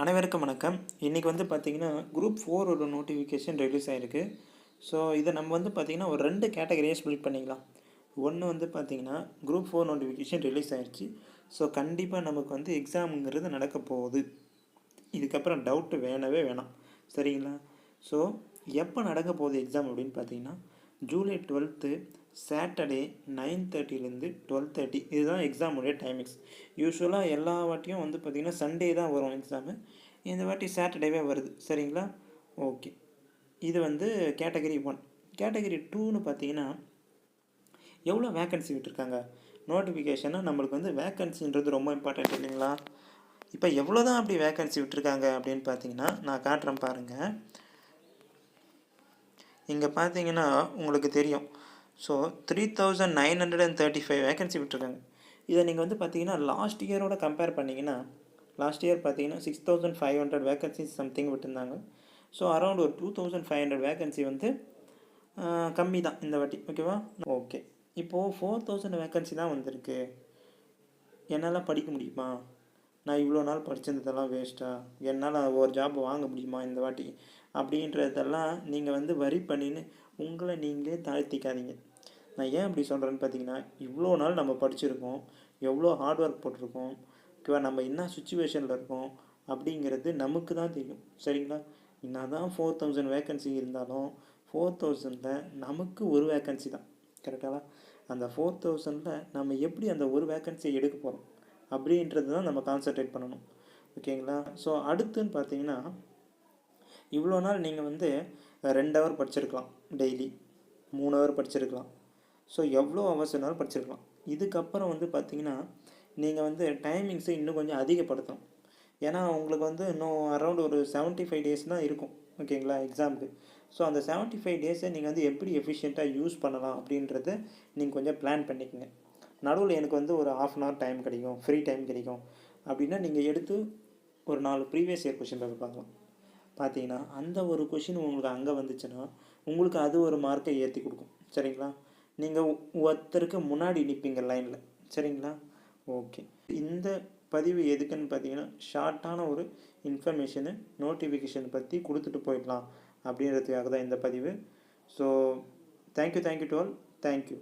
அனைவருக்கும் வணக்கம். இன்றைக்கி வந்து பார்த்திங்கன்னா குரூப் 4 ஒரு நோட்டிஃபிகேஷன் ரிலீஸ் ஆகிருக்கு. ஸோ இதை நம்ம வந்து பார்த்திங்கன்னா ஒரு 2 கேட்டகரியாக ஸ்ப்ளிட் பண்ணிக்கலாம். ஒன்று வந்து பார்த்திங்கன்னா குரூப் 4 நோட்டிஃபிகேஷன் ரிலீஸ் ஆகிடுச்சு. ஸோ கண்டிப்பாக நமக்கு வந்து எக்ஸாமுங்கிறது நடக்க போகுது. இதுக்கப்புறம் டவுட்டு வேணவே வேணாம், சரிங்களா? ஸோ எப்போ நடக்க போகுது எக்ஸாம் அப்படின்னு பார்த்தீங்கன்னா ஜூலை 12 சாட்டர்டே 9:30லேருந்து 12:30 இதுதான் எக்ஸாமுடைய டைமிங்ஸ். யூஸ்வலாக எல்லா வாட்டியும் வந்து பார்த்திங்கன்னா சண்டே தான் வரும் எக்ஸாமு. இந்த வாட்டி சாட்டர்டேவே வருது, சரிங்களா? ஓகே, இது வந்து கேட்டகரி 1. கேட்டகரி 2ன்னு பார்த்தீங்கன்னா எவ்வளோ வேக்கன்சி விட்டுருக்காங்க. நோட்டிஃபிகேஷனாக நம்மளுக்கு வந்து வேக்கன்சின்றது ரொம்ப இம்பார்ட்டன்ட் இல்லைங்களா? இப்போ எவ்வளோ தான் அப்படி வேக்கன்சி விட்டுருக்காங்க அப்படின்னு பார்த்தீங்கன்னா நான் காட்டுறேன் பாருங்கள். இங்கே பார்த்தீங்கன்னா உங்களுக்கு தெரியும். ஸோ 3935 வேக்கன்சி விட்டுருக்காங்க. இதை நீங்கள் வந்து பார்த்தீங்கன்னா லாஸ்ட் இயரோட கம்பேர் பண்ணிங்கன்னா லாஸ்ட் இயர் பார்த்தீங்கன்னா 6500 வேக்கன்சிஸ் சம்திங் விட்டுருந்தாங்க. ஸோ அரௌண்ட் ஒரு 2500 வேக்கன்சி வந்து கம்மி தான் இந்த வாட்டி, ஓகேவா? ஓகே, இப்போது 4000 வேக்கன்சி தான் வந்திருக்கு. என்னால் படிக்க முடியுமா? நான் இவ்வளோ நாள் படித்ததெல்லாம் வேஸ்ட்டாக? என்னால் ஒரு ஜாப் வாங்க முடியுமா இந்த வாட்டி? அப்படின்றதெல்லாம் நீங்கள் வந்து வரி பண்ணின்னு உங்களை நீங்களே தாழ்த்திக்காதீங்க. நான் ஏன் அப்படி சொல்கிறேன்னு பார்த்தீங்கன்னா இவ்வளோ நாள் நம்ம படிச்சிருக்கோம், எவ்வளோ ஹார்ட் ஒர்க் போட்டிருக்கோம், ஓகேவா? நம்ம என்ன சுச்சுவேஷனில் இருக்கோம் அப்படிங்கிறது நமக்கு தான் தெரியும், சரிங்களா? என்ன தான் 4000 வேக்கன்சி இருந்தாலும் 4000ல் நமக்கு ஒரு வேக்கன்சி தான், கரெக்டாக? அந்த 4000ல் நம்ம எப்படி அந்த ஒரு வேக்கன்சியை எடுக்க போகிறோம் அப்படின்றது தான் நம்ம கான்சன்ட்ரேட் பண்ணணும், ஓகேங்களா? ஸோ அடுத்துன்னு பார்த்தீங்கன்னா இவ்வளோ நாள் நீங்கள் வந்து 2 ஹவர் படிச்சிருக்கலாம், டெய்லி 3 ஹவர் படிச்சிருக்கலாம். ஸோ எவ்வளோ ஹவர்ஸ் வேணாலும் படிச்சிருக்கலாம். இதுக்கப்புறம் வந்து பார்த்திங்கன்னா நீங்கள் வந்து டைமிங்ஸை இன்னும் கொஞ்சம் அதிகப்படுத்தணும். ஏன்னா உங்களுக்கு வந்து இன்னும் அரௌண்ட் ஒரு 75 டேஸ் தான் இருக்கும், ஓகேங்களா, எக்ஸாமுக்கு. ஸோ அந்த 75 டேஸை நீங்கள் வந்து எப்படி எஃபிஷியண்ட்டாக யூஸ் பண்ணலாம் அப்படின்றத நீங்கள் கொஞ்சம் பிளான் பண்ணிக்கோங்க. நடுவில் எனக்கு வந்து ஒரு ½ hour டைம் கிடைக்கும், ஃப்ரீ டைம் கிடைக்கும் அப்படின்னா நீங்கள் எடுத்து ஒரு 4 ப்ரீவியஸ் இயர் கொஷின் பேப்பர் பார்க்கலாம். பார்த்தீங்கன்னா அந்த ஒரு கொஷின் உங்களுக்கு அங்கே வந்துச்சுன்னா உங்களுக்கு அது ஒரு மார்க்கை ஏற்றி கொடுக்கும், சரிங்களா? நீங்கள் ஒருத்தருக்கு முன்னாடி நிற்பீங்க லைனில், சரிங்களா? ஓகே, இந்த பதிவு எதுக்குன்னு பார்த்தீங்கன்னா ஷார்ட்டான ஒரு இன்ஃபர்மேஷனு நோட்டிஃபிகேஷன் பற்றி கொடுத்துட்டு போயிடலாம் அப்படின்றதுக்காக தான் இந்த பதிவு. So thank you to all. Thank you.